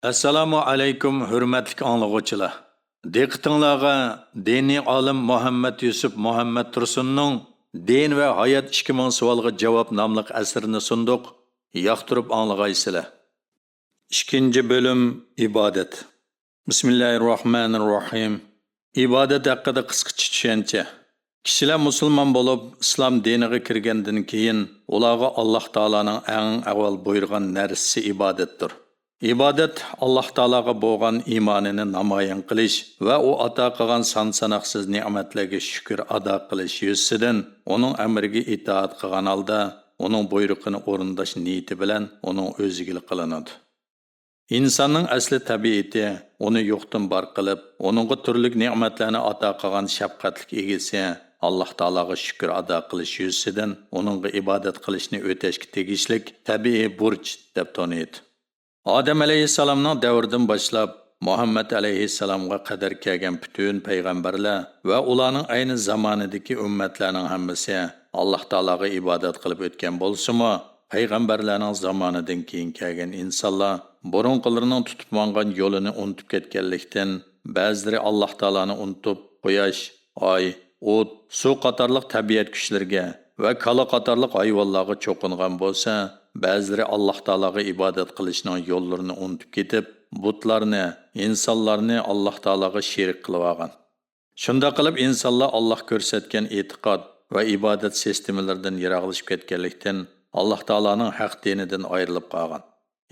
Assalomu alaykum hurmatli anglag'uvchilar. Diqqatingizga diniy olim Muhammad Yusuf Muhammad Tursunning Din va hayot 2000 savolga javob nomli asrini sunduq. Yoqtirib anglag'aysizlar. 2-bo'lim ibodat. Bismillahirrohmanirrohim. Ibodat haqida qisqacha tushuncha. Kishilar musulmon bo'lib, islom diniga kirgandan keyin ularga Alloh taolaning eng avval buyurgan narsasi ibodatdir. İbadet Allah Teala'ga bo'lgan imanini namoyon qilish va u ato qilgan son-sanoqsiz ne'matlarga shukr ado qilish yuzidan uning amriga itoat qilgan holda uning buyrug'ini o'rindash niyati bilan uning o'ziga qilinadi. İnsanning asli tabiati uni yo'qdan bor qilib, uningga turli ne'matlarni ato qilgan shafqatli egasi Alloh Taolaga shukr ado qilish yuzidan uningga ibodat qilishni o'tashga tegishlik tabiiy burch deb taniydi. Adam alayhissalomning davridan boshlab Muhammad alayhissalomga qadar kelgan butun payg'ambarlar va ularning ayni zamonidagi ummatlarning hammasi Alloh taologa ibodat qilib o'tgan bo'lsa-mu, payg'ambarlarning zamonidan keyin kelgan insonlar burunqilarining tutib mongan yo'lini unutib ketganlikdan ba'zilari Alloh taoloni unutib quyosh, oy, o't, suv qatorliq tabiat kuchlariga va kala qatorliq hayvonlarga cho'qingan bo'lsa, ba'zilari Alloh taolaga ibodat qilishning yo'llarini unutib ketib, butlarni, insonlarni Alloh taolaga sherik qilib olgan. Shunda qilib insonlar Alloh ko'rsatgan e'tiqod va ibodat sistemalaridan yiroqlashib ketganlikdan Alloh taolaning haq dinidan ayrilib qolgan.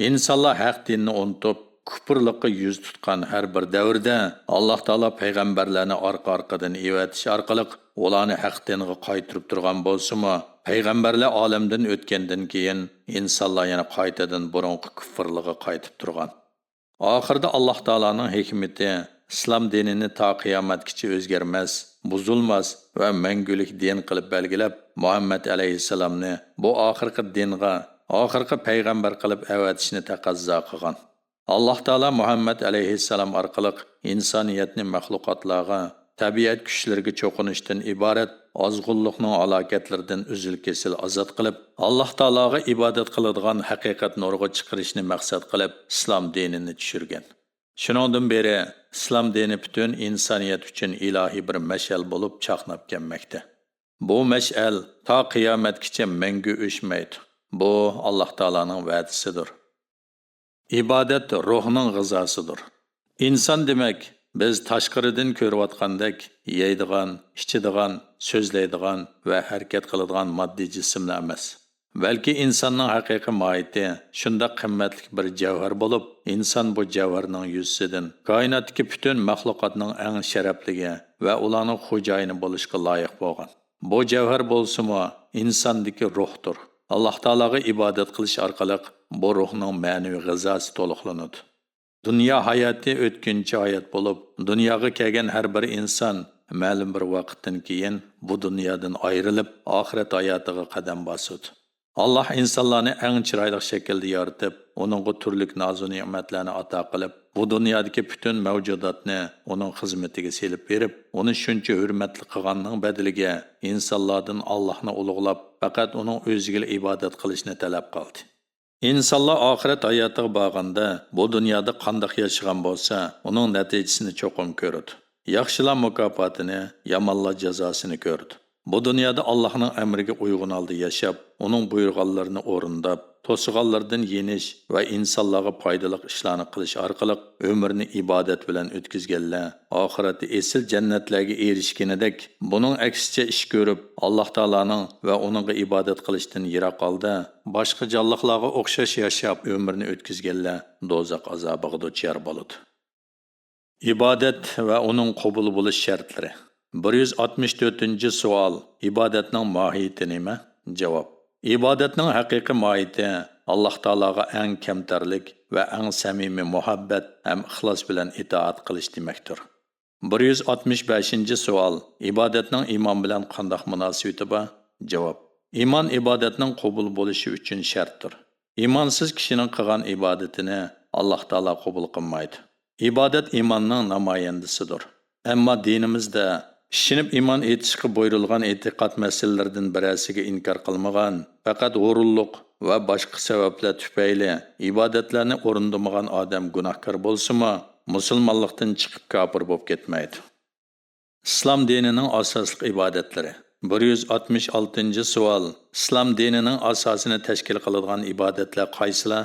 İnsanlar haq dinni unutib, kufrlikqa yuz tutgan har bir davrda Alloh taolo payg'ambarlarni orqa-orqadan evatish orqali ularni haq dinga qaytarib turgan bo'lsa-mu, payg'ambarlar olamdan o'tgandan keyin insonlar yana qaytadan burunqi kufrligiga qaytib turgan. Oxirida Alloh taolaning hikmati islom dinini ta qiyomatgacha o'zgarmas, buzilmas va mangulik din qilib belgilab, Muhammad alayhissalomni bu oxirgi dinga, oxirgi payg'ambar qilib avatishni taqozo qilgan. Alloh taolo Muhammad alayhissalom orqali insoniyatni maxluqotlarga, tabiat kuchlariga cho'qinishdan iborat ozg'unlikning aloqatlaridan uzil-kesil ozod qilib, Alloh taologa ibodat qiladigan haqiqat nuriga chiqarishni maqsad qilib islom dinini tushirgan. Shuningdan beri islom dini butun insoniyat uchun ilohiy bir mash'al bo'lib chaqnab kelmoqda. Bu mash'al ta qiyomatgacha mangu o'chmaydi. Bu Alloh taoloning va'dasidir. İbadet ruhning g'izosidir. İnson demak, biz tashqaridan ko'rayotgandek yeydigan, ichadigan, so'zlaydigan va harakat qiladigan moddiy jismlar emas. Balki insonning haqiqiy mohiyati shunda qimmatli bir javhar bo'lib, inson bu javharning yuzidan koinotdagi butun maxluqotning eng sharafligi va ularning xo'jayini bo'lishga loyiq bo'lgan. Bu javhar bo'lsa-mu, insondagi ruhdir. Alloh taolaga ibodat qilish orqali bu ruhning ma'naviy g'izasi to'liqlanadi. Dunyo hayoti o'tkinchi hayot bo'lib, dunyoga kelgan har bir inson ma'lum bir vaqtdan keyin bu dunyodan ayrilib, oxirat hayotiga qadam bosadi. Alloh insonlarni eng chiroyli shaklda yaratib, uningga turli nozu ne'matlarni ato qilib, bu dunyodagi butun mavjudotni uning xizmatiga selib berib, uni shuncha hurmatli qilganning badaliga insonlardan Allohni ulug'lab, faqat uning o'ziga ibodat qilishni talab qildi. İnsanlar oxirat hayotiga borganda bu dunyoda qanday yashagan bo'lsa, uning natijasini cho'qim ko'radi. Yaxshilar mukofotini, yomonlar jazosini ko'radi. Bu dunyoda Allohning amriga uyg'un holda yashab, uning buyurganlarini o'rindab, to'siganlardan yenish va insonlarga foydali ishlarni qilish orqali umrni ibodat bilan o'tkazganlar oxiratda esil jannatlarga erishganidek, buning aksicha ish ko'rib, Alloh taolaning va uningga ibodat qilishdan yiroq holda boshqa jonliqlarga o'xshash yashab umrni o'tkazganlar do'zax azobiga duchor bo'ladi. Ibodat va uning qabul bo'lish shartlari. 164-savol. Ibodatning mohiyati nima? Javob. Ibodatning haqiqiy mohiyati Alloh taologa eng kamtarlik va eng samimiy muhabbat ham ixlos bilan itoat qilish demakdir. 165-savol. Ibodatning iymon bilan qanday munosabati bor? Javob. Iymon ibodatning qabul bo'lishi uchun shartdir. Iymonsiz kishining qilgan ibodatini Alloh taolo qabul qilmaydi. Ibodat iymonning namoyandasidir. Ammo dinimizda Ishinib iman etishga buyurilgan e'tiqod masalalaridan birasiga inkor qilmagan, faqat o'rinliq va boshqa sabablar tufayli ibodatlarni o'rindamagan odam gunohkor bo'lsa-mu, musulmonlikdan chiqib kofir bo'lib ketmaydi. Islom dinining asosli ibodatlari. 166-savol. Islom dinining asosini tashkil qiladigan ibodatlar qaysilar?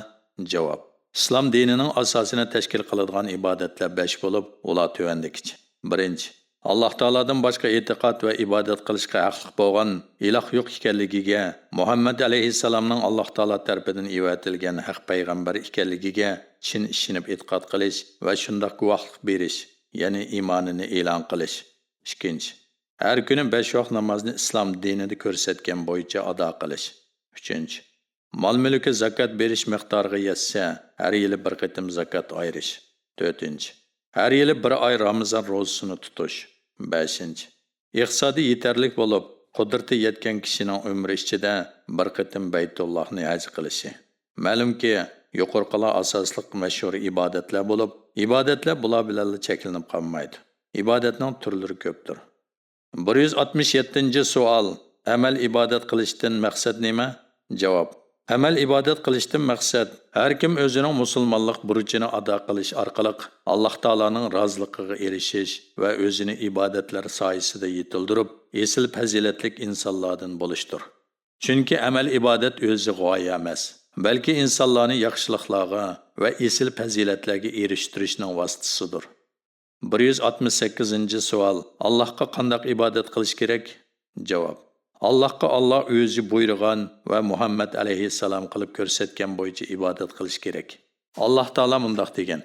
Javob. Islom dinining asosini tashkil qiladigan ibodatlar 5 bo'lib, ular tuvandikicha. 1. Alloh taoladan boshqa e'tiqod va ibodat qilishga haqli bo'lgan iloh yo'q ekanligiga, Muhammad alayhissalomning Alloh taolo tomonidan evatilgan haq payg'ambar ekanligiga chin ishonib e'tiqod qilish va shundoq guvohlik berish, ya'ni iymonini e'lon qilish. 2. Har kuni 5 vaqt namozni islom dinida ko'rsatgan bo'yicha ado qilish. 3. Mol-mulkka zakot berish miqdoriga yetsa, har yili bir qatim zakot ayirish. 4. Har yili bir oy Ramazon ro'zasini tutish. 5. Iqtisodiy yetarlik bo'lib, qudrati yetgan kishining umri ichida bir qatim Baytullohni haj qilishi. Ma'lumki, yuqorqilar asosliq mashhur ibodatlar bo'lib, ibodatlar bular bilan cheklanib qolmaydi. Ibodatning turlari ko'pdir. 167-savol. Amal ibodat qilishdan maqsad nima? Javob. Amal ibodat qilishdan maqsad har kim o'zining musulmonlik burchini ado qilish orqali Alloh taolaning roziligiga erishish va o'zini ibodatlar soyasida yetildirib, esil fazilatlik insonlardan bo'lishdir. Chunki amal ibodat o'zi g'oya emas, balki insonlarni yaxshiliklarga va esil fazilatlarga erishtirishning vositasidir. 168-savol. Allohga qanday ibodat qilish kerak? Javob. Allohga Alloh o'zi buyurgan va Muhammad alayhissalom qilib ko'rsatgan bo'yicha ibodat qilish kerak. Alloh taolo mundaq degan: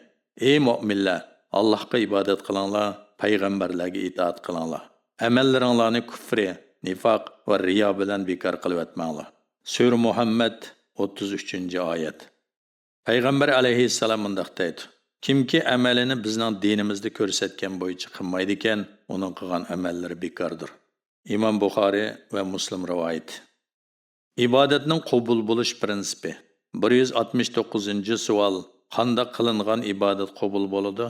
"Ey mu'minlar, Allohga ibodat qilinglar, payg'ambarlarga itoat qilinglar. Amallaringlarni kufri, nifoq va riyo bilan bekor qilib o'tmanglar." Sura Muhammad 33-oyat. Payg'ambar alayhissalom mundaq deydi: "Kimki amalini bizning dinimizda ko'rsatgan bo'yicha qilmaydi ekan, uning qilgan amallari bekordir." İmam Buxoriy va Muslim rivoyat. Ibodatning qabul bo'lish prinsipi. 169-savol. Qanday qilingan ibodat qabul bo'ladi?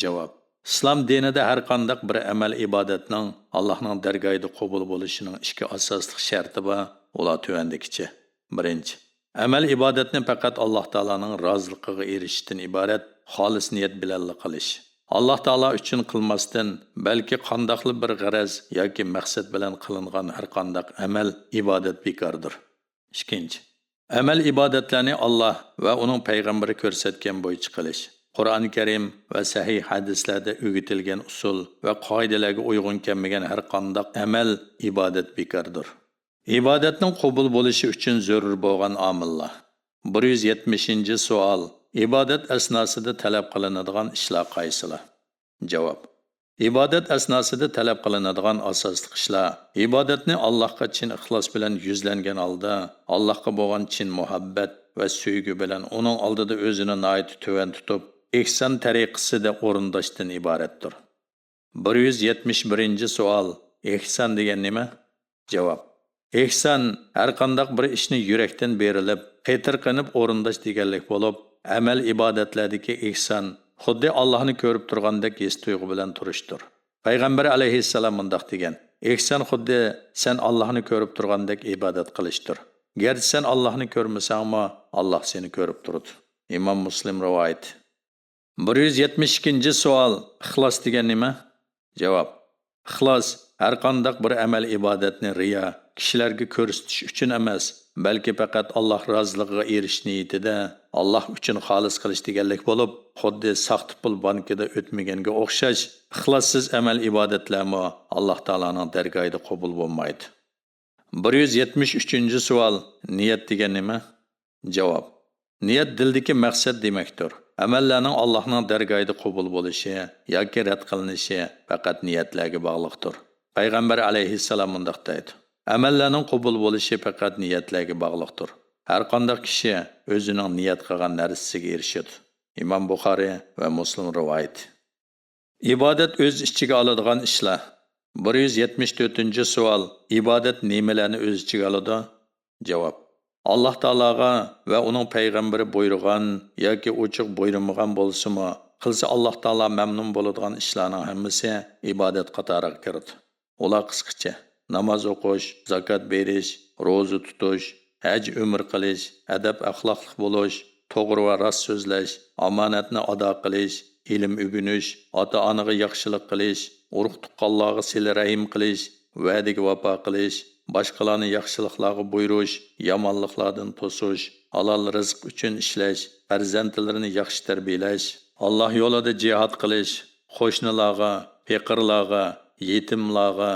Javob. Islom dinida har qanday bir amal ibodatning Allohning dargohida qabul bo'lishining ikki asosli sharti bor. Ular tuvandikicha. 1. Amal ibodatni faqat Alloh taolaning roziligiga erishishdan iborat xolis niyat bilan qilish. Alloh taolo uchun qilmasdan, balki qandaqli bir g'araz yoki maqsad bilan qilingan har qanday amal ibodat bekordir. 2. Amal ibodatlarni Alloh va uning payg'ambari ko'rsatgan bo'yicha qilish. Qur'oni Karim va sahih hadislarda o'rgatilgan usul va qoidalarga uyg'un kelmagan har qanday amal ibodat bekordir. Ibodatning qabul bo'lishi uchun zarur bo'lgan omillar. 170-savol. İbadet esnasida talab qilinadigan ishlar qaysilar? Javob. İbadet esnasida talab qilinadigan asosli ishlar ibodatni Allohga chin ixlos bilan yuzlangan holda, Allohga bo'lgan chin muhabbat va sevgi bilan uning oldida o'zini nihoyat tuvan tutib, ihson tariqasida o'rindashdan iboratdir. 171-savol. Ihson degan nima? Javob. Ihson har qanday bir ishni yurakdan berilib, qaytarqanib o'rindash deganlik bo'lib, amal ibodatlardagi ihson xuddi Allohni ko'rib turgandek his tuyg'u bilan turishdir. Payg'ambar alayhissalom mundaq degan: "Ihson xuddi sen Allohni ko'rib turgandek ibodat qilishdir. Garchi sen Allohni ko'rmasangmi, Alloh seni ko'rib turadi." Imom Muslim rivoyat. 172-savol. Ixlos degan nima? Javob. Ixlos har qanday bir amal ibodatni riyo, kishilarga ko'rsatish uchun emas, balki faqat Alloh roziligiga erish niyatida Alloh uchun xolis qilish deganlik bo'lib, xuddi saxta pul bankida o'tmaganga o'xshash, ixlossiz amal ibodatlarmi Alloh taolaning dargohida qabul bo'lmaydi. 173-savol. Niyat degan nima? Javob. Niyat dildagi maqsad demakdir. Amallarning Allohning dargohida qabul bo'lishi yoki rad qilinishi faqat niyatlarga bog'liqdir. Payg'ambar alayhissalom mundaq deydi: "Amallarning qabul bo'lishi faqat niyatlarga bog'liqdir. Har qanday kishi o'zining niyat qilgan narsasiga erishadi." Imom Buxoriy va Muslim rivoyat. Ibodat o'z ichiga oladigan ishlar. 174-savol. Ibodat nimalarni o'z ichiga oladi? Javob. Alloh taologa va uning payg'ambari buyurgan yoki ochiq buyurmagan bo'lsa-mu, qilsa Alloh taolo mamnun bo'ladigan ishlarning hammasi ibodat qatoriga kiradi. Ular qisqacha: namoz o'qish, zakot berish, ro'za tutish, haj umr qilish, adab axloqli bo'lish, to'g'ri va rost so'zlash, omonatni ado qilish, ilm o'rganish, ota-onaga yaxshilik qilish, urug' tuqqanlarga sil rahim qilish, va'daga vafo qilish, boshqalarni yaxshiliklarga buyurish, yomonliklardan to'sish, halol rizq uchun ishlash, farzandlarini yaxshi tarbiyalash, Alloh yo'lida jihad qilish, qo'shnilarga, faqirlarga, yetimlarga,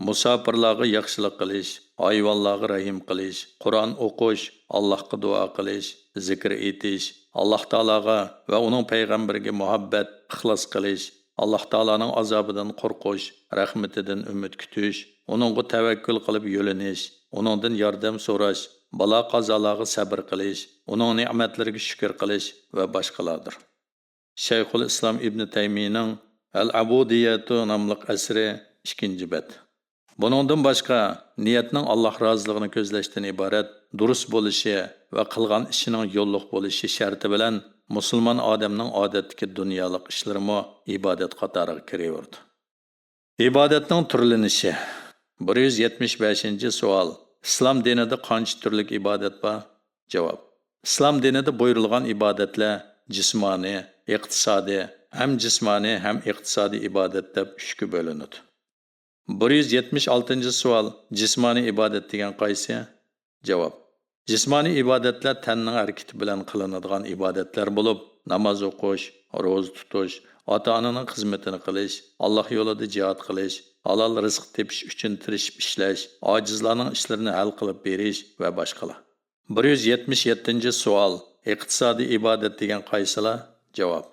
musofirlarga yaxshilik qilish, hayvonlarga rahim qilish, Qur'on o'qish, Allohga duo qilish, zikr etish, Alloh taolaga va uning payg'ambariga muhabbat, ixlos qilish, Alloh taolaning azobidan qo'rqish, rahmatidan umid kutish, uningga tavakkul qilib yo'linish, uningdan yordam so'rash, balo qazolarga sabr qilish, uning ne'matlariga shukr qilish va boshqalardir. Shayxul Islom Ibn Taymiyning Al-Abudiyatu nomli asri 2-bet. Buningdan boshqa niyatning Alloh roziligini ko'zlashdan iborat durust bo'lishi va qilgan ishining yo'lliq bo'lishi sharti bilan musulmon odamning odatdagi dunyolik ishlarimi ibodat qatoriga kiraverdi. Ibodatning turlanishi. 175-savol. Islom dinida qancha turlik ibodat bor? Javob. Islom dinida buyurilgan ibodatlar jismoniy, iqtisodiy, ham jismoniy ham iqtisodiy ibodat deb 3ga bo'linadi. 176-savol. Jismoniy ibodat degan qaysi? Javob. Jismoniy ibodatlar tanning harakati bilan qilinadigan ibodatlar bo'lib, namoz o'qish, ro'za tutish, ota-onaning xizmatini qilish, Alloh yo'lida jihad qilish, halol rizq tepish uchun tirishib ishlash, ojizlarning ishlarini hal qilib berish va boshqalar. 177-savol. Iqtisodiy ibodat degan qaysilar? Javob.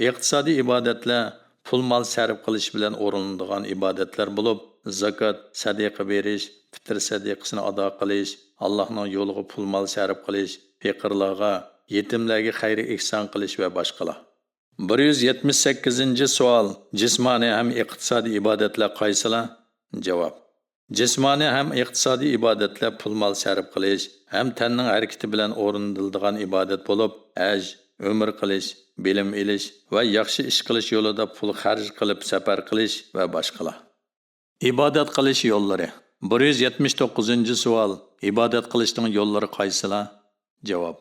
Iqtisodiy ibodatlar pul mol sarf qilish bilan o'rinlanadigan ibodatlar bo'lib, zakot, sadaqa berish, fitr sadaqasini ado qilish, Allohning yo'liga pul mol sarf qilish, faqirlarga, yetimlarga xayr ihson qilish va boshqalar. 178-savol. Jismoniy ham iqtisodiy ibodatlar qaysilar? Javob. Jismoniy ham iqtisodiy ibodatlar pul mol sarf qilish, ham tanning harakati bilan o'rinlanadigan ibodat bo'lib, haj, umr qilish, bilim ilish va yaxshi ish qilish yo'lida pul xarj qilib safar qilish va boshqalar. Ibodat qilish yo'llari. 179-savol. Ibodat qilishning yo'llari qaysilar? Javob.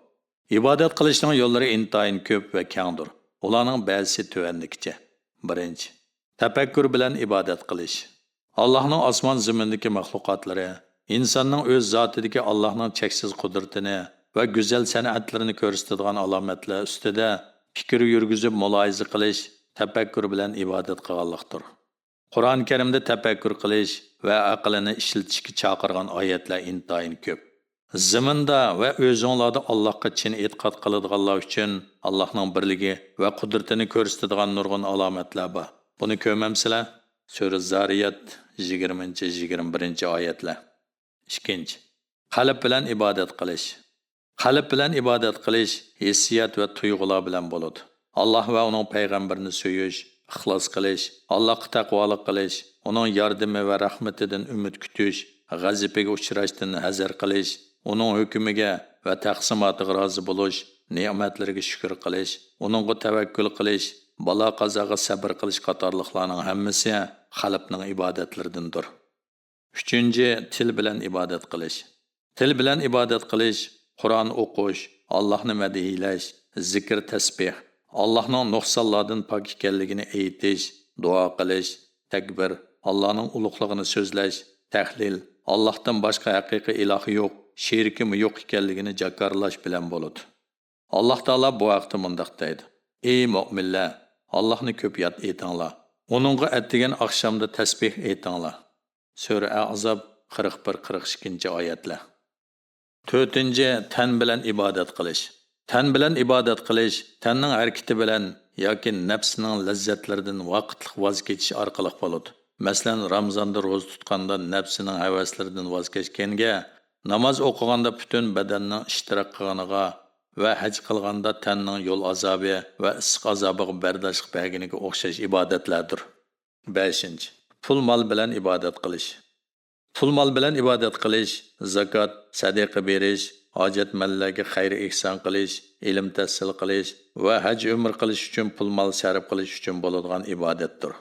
Ibodat qilishning yo'llari intayin ko'p va kengdir. Ularning ba'zisi tuvandikicha. 1. Tafakkur bilan ibodat qilish. Allohning osmon zimindagi maxluqotlari, insonning o'z zotidagi Allohning cheksiz qudratini va go'zal san'atlarini ko'rsatadigan alomatlar ustida fikr yurgizib muloyiza qilish, tafakkur bilan ibodat qilganlikdir. Qur'on Karimda tafakkur qilish va aqlini ishlatishga chaqirgan oyatlar intayin ko'p. Zaminda va o'zinglarda Allohga chin e'tiqod qiladiganlar uchun Allohning birligi va qudratini ko'rsatadigan nurg'un alomatlar bor. Buni ko'rmamsizlar? Sura Zariyat 20-21-oyatlar. 2. Qalb bilan ibodat qilish. Qalb bilan ibodat qilish hissiyat va tuyg'ular bilan bo'ladi. Alloh va uning payg'ambarini so'yish, ixlos qilish, Allohga taqvolik qilish, uning yordami va rahmatidan umid kutish, g'azabiga uchrashdan hazar qilish, uning hukmiga va taqsimotiga rozi bo'lish, ne'matlariga shukr qilish, uningga tavakkul qilish, balo qazoga sabr qilish qatorliqlarning hammasi qalbning ibodatlaridandir. 3. Til bilan ibodat qilish. Til bilan ibodat qilish, Qur'on o'qish, Allohni madhilash, zikr tasbih, Allohning nuqsonlardan pok ekanligini aytish, duo qilish, takbir, Allohning ulug'ligini so'zlash, tahlil, Allohdan boshqa haqiqiy iloh yo'q, sherikimi yo'q ekanligini jakarlash bilan bo'ladi. Alloh taolo bu vaqtda mundaq deydi: "Ey mu'minlar, Allohni ko'p yod etinglar. Uningga atdigan oqshomda tasbih aytinglar." Sura A'zob 41-42-oyatlar. 4. Tan bilan ibodat qilish. Tan bilan ibodat qilish, tanning harakati bilan yoki nafsning lazzatlaridan vaqtliq voz kechish orqali bo'ladi. Masalan, Ramazonda ro'za tutganda nafsining havaslaridan voz kechganga, namoz o'qiganda butun badanning ishtirok qilganiga va haj qilganda tanning yo'l azobi va issiq azobiga bardosh berganiga o'xshash ibodatlardir. 5. Pul mol bilan ibodat qilish. Pul mol bilan ibodat qilish, zakot, sadaqa berish, hojatmandlarga xayr ihson qilish, ilm tahsil qilish va haj umr qilish uchun pul mol sarf qilish uchun bo'ladigan ibodatdir.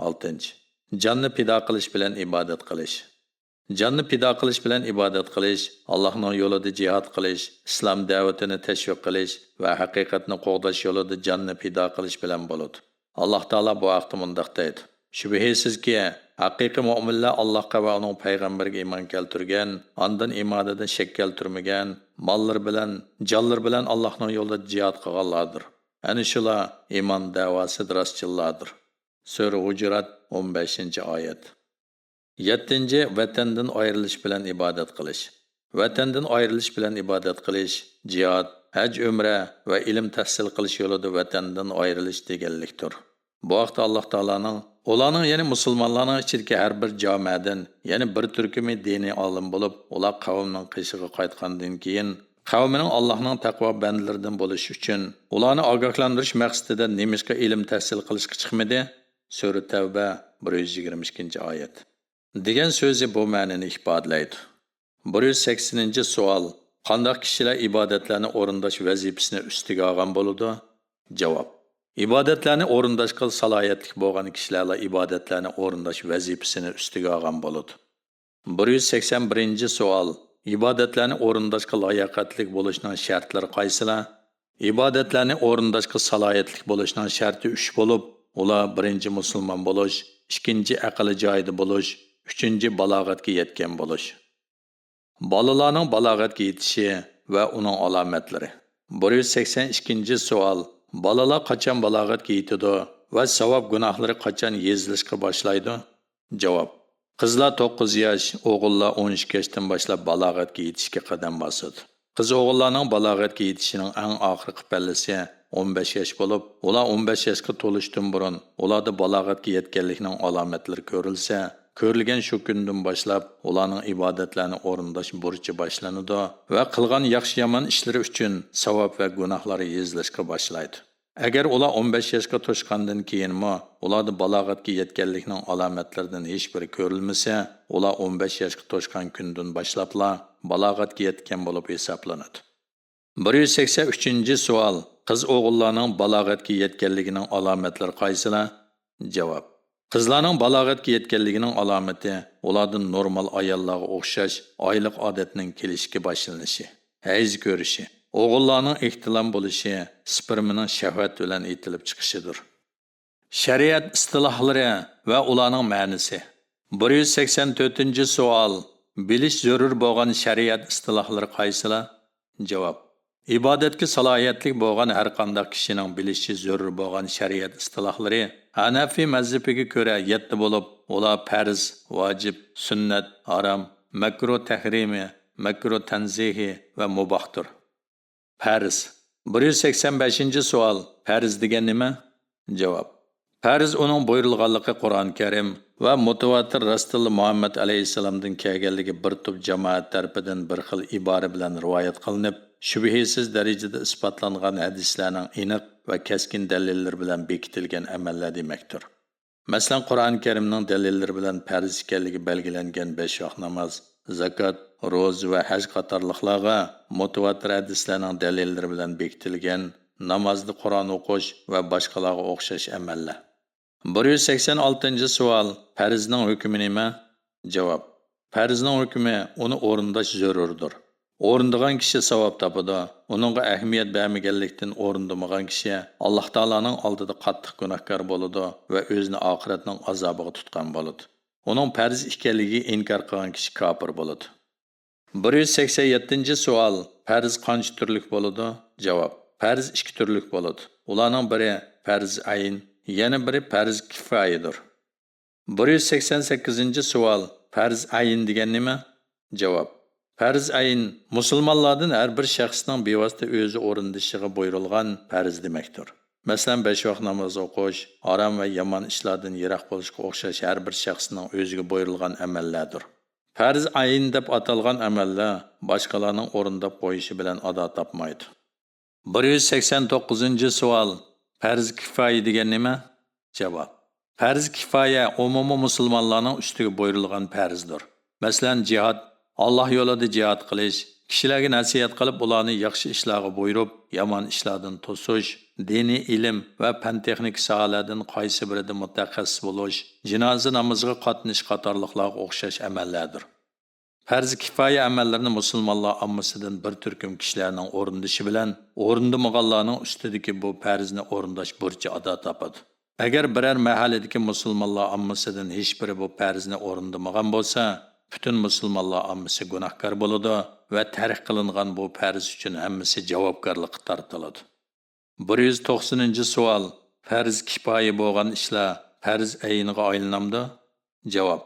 6. Jonni pido qilish bilan ibodat qilish. Jonni pido qilish bilan ibodat qilish, Allohning yo'lida jihad qilish, islom da'vatini tashviq qilish va haqiqatni qo'g'dash yo'lida jonni pido qilish bilan bo'ladi. Alloh taolo bu haqda mundaq deydi: Shubhisizki, haqiqiy mu'minlar Allohga va uning payg'ambariga iymon keltirgan, ondan iymonidan shak keltirmagan, mollar bilan, jonlar bilan Allohning yo'lida jihad qilganlardir. Ana shular iymon da'vosida rostchillardir. Sura Hujurat 15-oyat. 7. Vatandan ayrilish bilan ibodat qilish. Vatandan ayrilish bilan ibodat qilish, jihad, haj, umra va ilm tahsil qilish yo'lida vatandan ayrilish deganlikdir. Bu vaqtda Alloh taolaning ularning ya'ni musulmonlarning ichidagi har bir jamoadan, ya'ni bir turkumi diniy olim bo'lib, ular qavmning qishig'i qaytgandan keyin qavmining Allohning taqvo bandlaridan bo'lish uchun ularni ogohlantirish maqsadida nemishqa ilm tahsil qilishga chiqmadi. Sura Tavba 122-oyat. degan so'zi bu ma'noni ifodalaydi. 180-savol. Qanday kishilar ibodatlarni o'rindash vazifasini ustiga olgan bo'ladi? Javob. Ibodatlarni o'rindashga salohiyatli bo'lgan kishilar ibodatlarni o'rindash vazifasini ustiga olgan bo'ladi. 181-savol. Ibodatlarni o'rindashga layoqatli bo'lishning shartlari qaysilar? Ibodatlarni o'rindashga salohiyatli bo'lishning sharti 3 bo'lib, ular: 1. musulmon bo'lish, 2. aqli joyida bo'lish, 3. balog'atga yetgan bo'lish. Bolalarning balog'atga yetishi va uning alomatlari. 182-savol. Bolalar qachon balog'atga yetadi va savob gunohlari qachon yezilishga boshlaydi? Javob. Qizlar 9 yosh, o'g'illar 12 yoshdan boshlab balog'atga yetishga qadam bosadi. Qiz o'g'illarning balog'atga yetishining eng oxirgi pallasi 15 yosh bo'lib, ular 15 yoshga to'lishdan burun ularda balog'atga yetganlikning alomatlari ko'rilsa, ko'rilgan shu kundan boshlab ularning ibodatlarini o'rindash burchi boshlanadi va qilgan yaxshi-yomon ishlari uchun savob va gunohlari yezilishga boshlaydi. Agar ular 15 yoshga to'shgandan keyinmi ularda balog'atga yetganlikning alomatlaridan hech biri ko'rilmasa, ular 15 yoshga to'shgan kundan boshlabla balog'atga yetgan bo'lib hisoblanadi. 183-savol. Qiz o'g'illarning balog'atga yetganligining alomatlari qaysilar? Javob. Qizlarning balog'atga yetganligining alomati ulardan normal ayollarga o'xshash oylik odatning kelishga boshlanishi, hayz ko'rishi, o'g'illarning ehtilom bo'lishi, spermining shahvat bilan etilib chiqishidir. Shariat istilohlari va ularning ma'nosi. 184-savol. Bilish zarur bo'lgan shariat istilohlari qaysilar? Javob. Ibodatga salohiyatli bo'lgan har qanday kishining bilishi zarur bo'lgan shariat istilohlari Hanafi mazhabiga ko'ra 7 bo'lib, ular farz, vojib, sunnat, harom, makruh tahrimi, makruh tanzihi va mubahdir. Farz. 185-savol. Farz degan nima? Javob. Farz uning buyurilganligi Qur'on Karim va mutawatir Rasul Muhammad alayhisalomdan kelganligi bir to'p jamoat tarafidan bir xil ibora bilan rivoyat qilinib, shubhisiz darajada isbotlangan hadislarning aniq va keskin dalillari bilan bekitilgan amallar demakdir. Masalan, Qur'on Karimning dalillari bilan farz ekanligi belgilangan 5 vaqt namoz, zakat, ro'za va haj qatorliqlarga mutawatir hadislarning dalillari bilan bekitilgan namozda Qur'on o'qish va boshqalarga o'xshash amallar. 186-savol. Farzning hukmi nima? Javob. Farzning hukmi uni o'rindash zarurdir. O'rindagan kishi savob topadi. Uningga ahamiyat bermaganlikdan o'rindamagan kishi Alloh taolaning oldida qattiq gunohkor bo'ladi va o'zini oxiratning azobiga tutgan bo'ladi. Uning farz ekanligiga inkor qilgan kishi kofir bo'ladi. 187-savol. Farz qancha turlik bo'ladi? Javob. Farz 2 turlik bo'ladi. Ularning biri farz ayn, yana biri farz kifoyadir. 188-savol. Farz ayn degan nima? Javob. Farz ayn musulmonlardan har bir shaxsning bevosita o'zi o'rindashiga buyurilgan farz demakdir. Masalan, 5 vaqt namoz o'qish, harom va yomon ishlardan yiroq bo'lishga o'xshash har bir shaxsning o'ziga buyurilgan amallardir. Farz ayn deb atalgan amallar boshqalarning o'rindab qo'yishi bilan ado topmaydi. 189-savol. Farz kifoya degan nima? Javob. Farz kifoya umumiy musulmonlarning ustiga buyurilgan farzdir. Masalan, jihad, Alloh yo'lida jihad qilish, kishilarga nasihat qilib ularni yaxshi ishlarga buyurib, yomon ishlardan to'sish, diniy ilm va fan texnik sohalardan qaysi birida mutaxassis bo'lish, jinoza namoziga qatnashish qatorliqlarga o'xshash amallardir. Farz kifoya amallarni musulmonlar ommasidan bir turkum kishilarning o'rindishi bilan o'rindamaganlarning ustidagi bu farzni o'rindash burchi ado topadi. Agar biror mahalladagi musulmonlar ommasidan hech biri bu farzni o'rindamagan bo'lsa, butun musulmonlar ommasi gunohkor bo'ladi va tark qilingan bu farz uchun hammasi javobgarlikka tortiladi. 190-savol. Farz kifoya bo'lgan ishlar farz ayniga aylanamdi? Javob.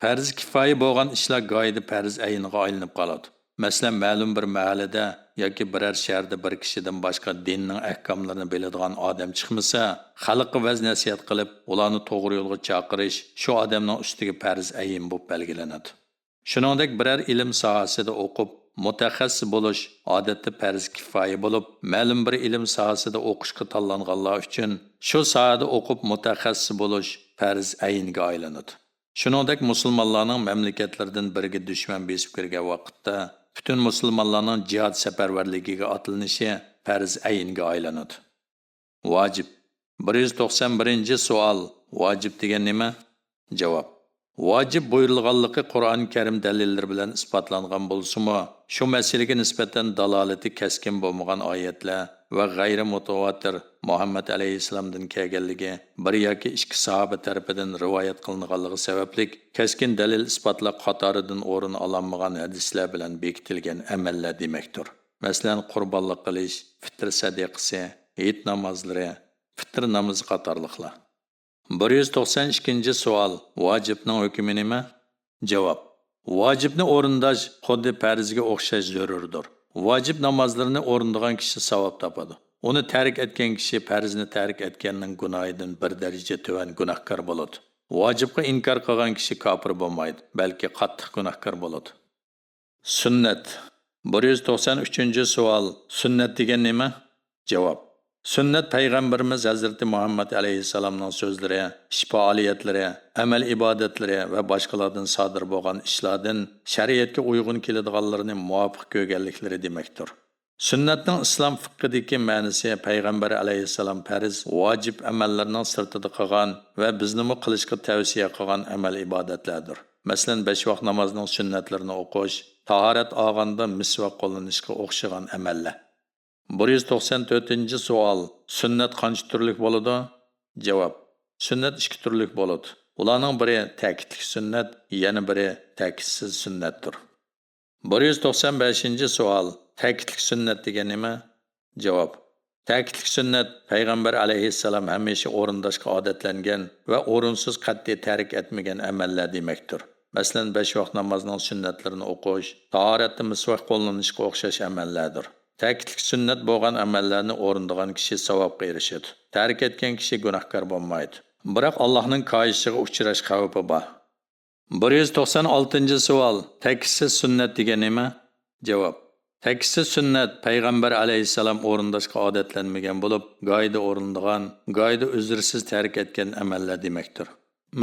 Farz kifoya bo'lgan ishlar go'yida farz ayniga aylanib qoladi. Masalan, ma'lum bir mahallada yoki biror shaharda bir kishidan boshqa dinning ahkomlarini biladigan odam chiqmasa, xalqqa vaz nasihat qilib, ularni to'g'ri yo'lga chaqirish shu odamning ustiga farz ayin bo'lib belgilanadi. Shuningdek, biror ilm sohasida o'qib, mutaxassis bo'lish odatda farz kifoya bo'lib, ma'lum bir ilm sohasida o'qishga tanlanganlar uchun shu sohada o'qib mutaxassis bo'lish farz ayinga aylanadi. Shuningdek, musulmonlarning mamlakatlaridan biriga dushman besib kirgan vaqtda butun musulmonlarning jihad safarbarligiga otilinishi farz ayinga aylanadi. Vojib. 191-savol. Vojib degan nima? Javob. Vojib buyurilganligi Qur'on Karim dalillari bilan isbotlangan bo'lsa-mu, shu masalaga nisbatan dalolati keskin bo'lmagan oyatlar va g'ayri mutawatir Muhammad alayhisalomdan kelganligi bir yoki ikki sahoba tarafidan rivoyat qilinganligi sababli keskin dalil isbotlar qatoridan o'rin olmagan hadislar bilan bekitilgan amallar demakdir. Masalan, qurbonlik qilish, fitr sadiqasi, hayit namozlari, fitr namozi qatorliqlar. 192-savol. Vojibning hukmi nima? Javob. Vojibni o'rindash xuddi farzga o'xshash zarurdir. Vojib namozlarini o'rindagan kishi savob topadi. Uni tark etgan kishi farzni tark etganning gunohidan bir daraja tuvan gunohkor bo'ladi. Vojibga inkor qilgan kishi kofir bo'lmaydi, balki qattiq gunohkor bo'ladi. Sunnat. 193-savol. Sunnat degan nima? Javob. Sunnat payg'ambarimiz Hazrati Muhammad alayhisalomning so'zlari, ish faoliyatlari, amal ibodatlari va boshqalardan sodir bo'lgan ishlardan shariatga uyg'un keladiganlarini muvofiq ko'rganliklari demakdir. Sunnatning islom fiqhidagi ma'nosi payg'ambar alayhisalom farz, vojib amallarning sirtida qilgan va bizni qilishga tavsiya qilgan amal ibodatlardir. Masalan, 5 vaqt namozning sunnatlarini o'qish, tahorat olganda misvoq qo'llanishga o'xshagan amallar. 194-savol. Sunnat qancha turlik bo'ladi? Javob. Sunnat 2 turlik bo'ladi. Ularning biri ta'kidlik sunnat, yana biri ta'kidsiz sunnatdir. 195-savol. Ta'kidlik sunnat degan nima? Javob. Ta'kidlik sunnat payg'ambar alayhissalom hamisha o'rindashga odatlangan va o'rinsiz qat'iy tark etmagan amallar demakdir. Masalan, 5 vaqt namozning sunnatlarini o'qish, tahoratda misvoq qo'llanishga o'xshash amallardir. Ta'kidlik sunnat bo'lgan amallarni o'rindagan kishi savobga erishadi. Tark etgan kishi gunohkor bo'lmaydi. Biroq Allohning qayishiga uchrash xavfi bor. 196-savol. Ta'kidsiz sunnat degan nima? Javob. Ta'kidsiz sunnat payg'ambar alayhisalom o'rindashga odatlanmagan bo'lib, go'yda o'rindagan, go'yda uzrsiz tark etgan amallar demakdir.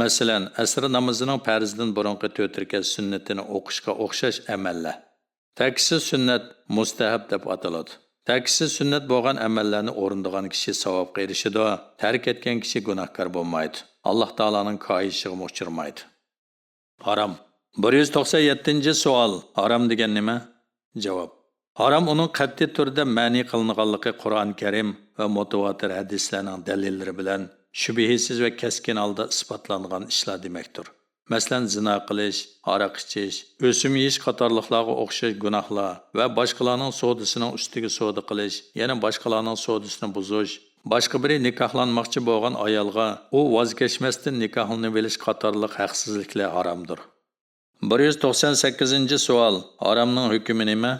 Masalan, asr namozining farzidan burungi 4 rakat sunnatini o'qishga o'xshash amallar. Ta'kidsiz sunnat mustahab deb ataladi. Ta'kidsiz sunnat bo'lgan amallarni o'rindagan kishi savobga erishadi, tark etgan kishi gunohkor bo'lmaydi. Alloh taolaning qayishiga uchramaydi. Harom. 197-savol. Harom degan nima? Javob. Harom uning qat'iy turda ma'ni qilinganligi Qur'on Karim va mutawatir hadislarning dalillari bilan shubhasiz va keskin holda isbotlangan ishlar demakdir. Masalan, zina qilish, aroq ichish, o'sim yeyish qatorliqlarga o'xshash gunohlar va boshqalarning sodisining ustiga soda qilish, yana boshqalarning sodisini buzish, boshqa biri nikohlanmoqchi bo'lgan ayolga u voz kechmasdan nikohlanib olish qatorliq haqsizliklar haromdir. 198-savol. Haromning hukmi nima?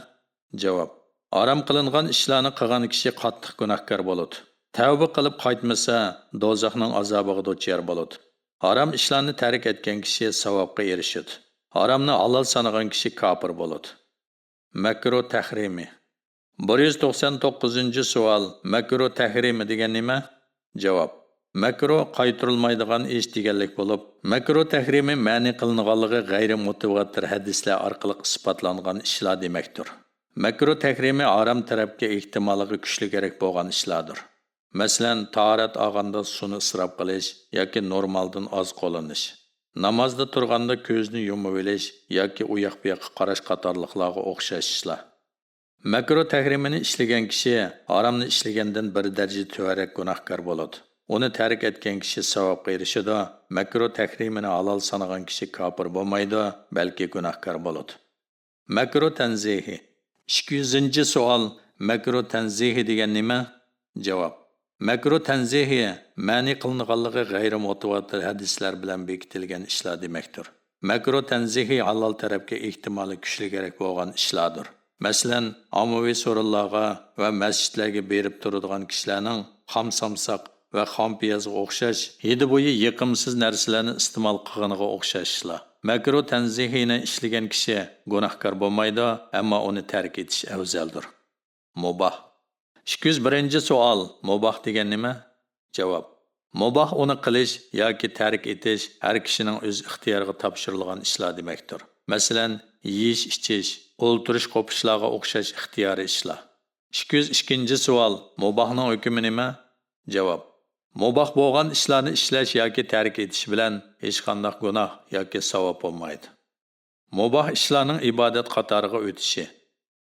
Javob. Harom qilingan ishlarni qilgan kishi qattiq gunohkor bo'ladi. Tavba qilib qaytmasa, dozoqning azobiga duchor bo'ladi. Harom ishlarni tark etgan kishi savobga erishadi. Haromni halol sanagan kishi kofir bo'ladi. Makruh tahrimi. 199-savol. Makruh tahrimi degan nima? Javob. Makruh qaytarilmaydigan ish deganlik bo'lib, makruh tahrimi ma'ni qilinganligi g'ayri mutawatir hadislar orqali isbotlangan ishlar demakdir. Makruh tahrimi harom tarafga ehtimoliga kuchli kerak bo'lgan ishlardir. Masalan, tahorat olganda suvni isrof qilish yoki normaldan oz qo'llanish. Namozda turganda ko'zni yumib olish yoki u yoq bu yoqqa qarash qatorliqlarga o'xshash ishlar. Makruh tahrimini ishlagan kishi haromni ishlagandan bir daraja tuvarak gunohkor bo'ladi. Uni tark etgan kishi savobga erishadi. Makruh tahrimini halol sanagan kishi kofir bo'lmaydi, balki gunohkor bo'ladi. Makruh tanzihi. 200-savol. Makruh tanzihi degan nima? Javob. Makruh tanzihi ma'ni qilinganligi g'ayri mutawatir hadislar bilan bekitilgan ishlar demakdir. Makruh tanzihi halol tarafga ehtimoli kuchli kerak bo'lgan ishlardir. Masalan, ommaviy so'rinlarga va masjidlarga berib turadigan kishilarning xom-samsoq va xom piyozga o'xshash hidi bo'yi yiqimsiz narsalarni iste'mol qilganiga o'xshash ishlar. Makruh tanzihini ishlagan kishi gunohkor bo'lmaydi, ammo uni tark etish afzaldir. Mubah. 201-savol. Mubah degan nima? Javob. Mubah uni qilish yoki tark etish har kishining o'z ixtiyoriga topshirilgan ishlar demakdir. Masalan, yeyish, ichish, o'ltirish qo'pishlarga o'xshash ixtiyoriy ishlar. 202-savol. Mubahning hukmi nima? Javob. Mubah bo'lgan ishlarni ishlash yoki tark etish bilan hech qanday gunoh yoki savob bo'lmaydi. Mubah ishlarning ibodat qatoriga o'tishi.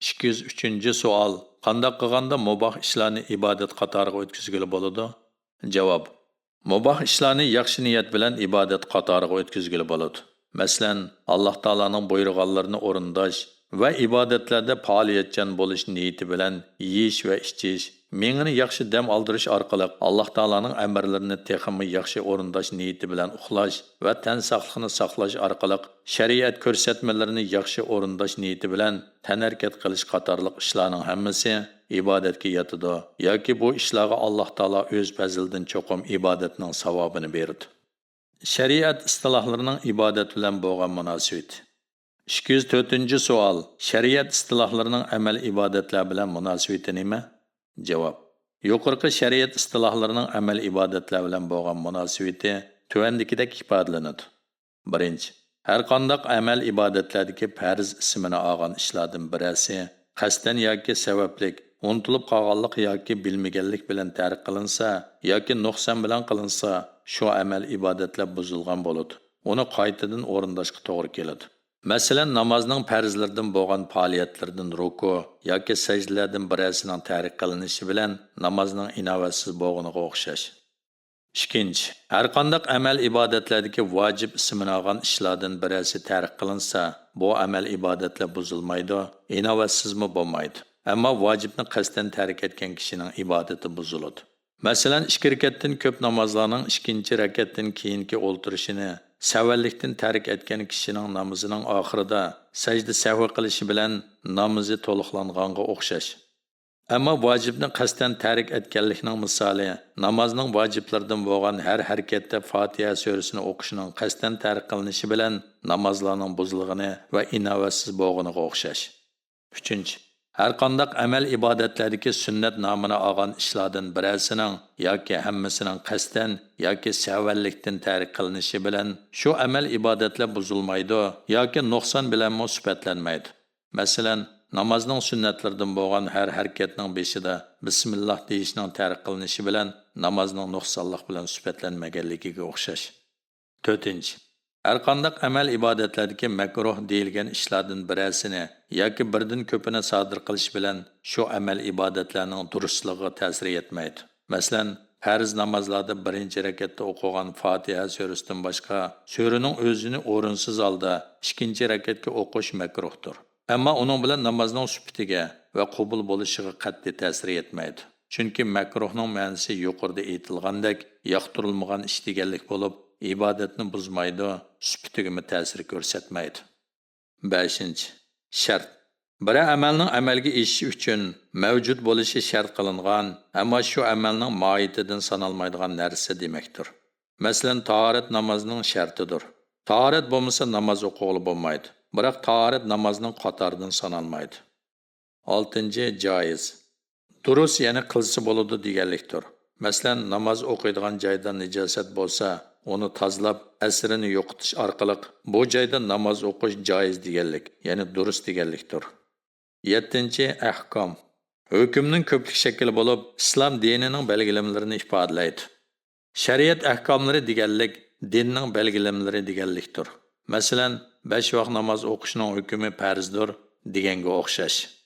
203-savol. Qanday qilganda mubah ishlarni ibodat qatoriga o'tkazgili bo'ladi? Javob. Mubah ishlarni yaxshi niyat bilan ibodat qatoriga o'tkazgili bo'ladi. Masalan, Alloh taolaning buyurganlarini o'rindash va ibodatlarda faoliyatchan bo'lish niyati bilan yeyish va ichish, mengini yaxshi dam oldirish orqali Alloh taolaning amrlarini texmi yaxshi o'rindash niyati bilan uxlash va tan sog'lig'ini saqlash orqali shariat ko'rsatmalarini yaxshi o'rindash niyati bilan tanarkat qilish qatorliq ishlarning hammasi ibodatga yetadi yoki bu ishlarga Alloh taolo o'z fazlidan cho'qim ibodatning savobini beradi. Shariat istilohlarining ibodat bilan bo'lgan munosabati. 204-savol. Shariat istilohlarining amal ibodatlar bilan munosabati nima? Javob. Yuqorqi shariat istilohlarining amal ibodatlar bilan bo'lgan munosabati tuvandagidek ifodalanadi. 1. Har qanday amal ibodatlardagi farz ismini olgan ishlardan birasi qasdan yoki sabablik, unutilib qolganlik yoki bilmaganlik bilan tark qilinsa yoki nuqson bilan qilinsa, shu amal ibodatlar buzilgan bo'ladi. Uni qaytadan o'rindashga to'g'ri keladi. Masalan, namozning farzlaridan bo'lgan faoliyatlardan ruku yoki sajdalardan birasining tark qilinishi bilan namozning inovatsiz bo'lganiga o'xshash. 2. Har qanday amal ibodatlardagi vojib ismini olgan ishlardan birasi tark qilinsa, bu amal ibodatlar buzilmaydi, inovatsizmi bo'lmaydi. Ammo vojibni qasdan tark etgan kishining ibodati buziladi. Masalan, 2 rakatdan ko'p namozlarning 2-rakatdan keyingi o'ltirishini savallikdan tark etgan kishining namozining oxirida sajda sahvi qilishi bilan namozi to'liqlanganga o'xshash. Ammo vojibni qasdan tark etganlikning misoli namozning vojiblaridan bo'lgan har harakatda Fatiha surasini o'qishning qasdan tark qilinishi bilan namozlarning buzilgani va inovatsiz bo'lganiga o'xshash. 3. Har qanday amal ibodatlardagi sunnat nomini olgan ishlardan birasining yoki hammasining qasdan yoki savallikdan tark qilinishi bilan shu amal ibodatlar buzilmaydi yoki nuqson bilan sifatlanmaydi. Masalan, namozning sunnatlaridan bo'lgan har harakatning beshida bismillah deyishning tark qilinishi bilan namozning nuqsonlik bilan sifatlanmaganligiga o'xshash. 4. Har qanday amal ibodatlardagi makruh deyilgan ishlardan birasini yoki birdan ko'pini sodir qilish bilan shu amal ibodatlarning durustligiga ta'sir etmaydi. Masalan, farz namozlarda 1-rakatda o'qigan Fatiha surasidan boshqa suraning o'zini o'rinsiz holda 2-rakatga o'qish makruhdir. Ammo uning bilan namozning sifatiga va qabul bo'lishiga qat'iy ta'sir etmaydi. Chunki makruhning ma'nosi yuqorida aytilgandek yoqtirilmagan ish deganlik bo'lib, ibodatni buzmaydi, sifatiga ta'sir ko'rsatmaydi. 5. Shart. Bir amalning amalga eshishi uchun mavjud bo'lishi shart qilingan, ammo shu amalning mohiyatidan sanalmaydigan narsa demakdir. Masalan, tahorat namozning shartidir. Tahorat bo'lmasa namoz o'qig'ili bo'lmaydi. Biroq tahorat namozning qatoridan sanalmaydi. 6. Joiz. Durust, ya'ni qilsa bo'ladi deganlikdir. Masalan, namoz o'qiydigan joyda nijosat bo'lsa, onu tozalab, asrini yo'qotish orqali bu joyda namoz o'qish joiz deganlik, ya'ni durust deganlikdir. 7. Ahkom. Hükümnin köplik şekli bulup, İslam dininin belgilemelerini ifadelaydı. Şeriat ahkamları deganlik dinning belgilemlari deganlikdir. Masalan, 5 vaqt namoz o'qishning hukmi farzdir deganga o'xshash.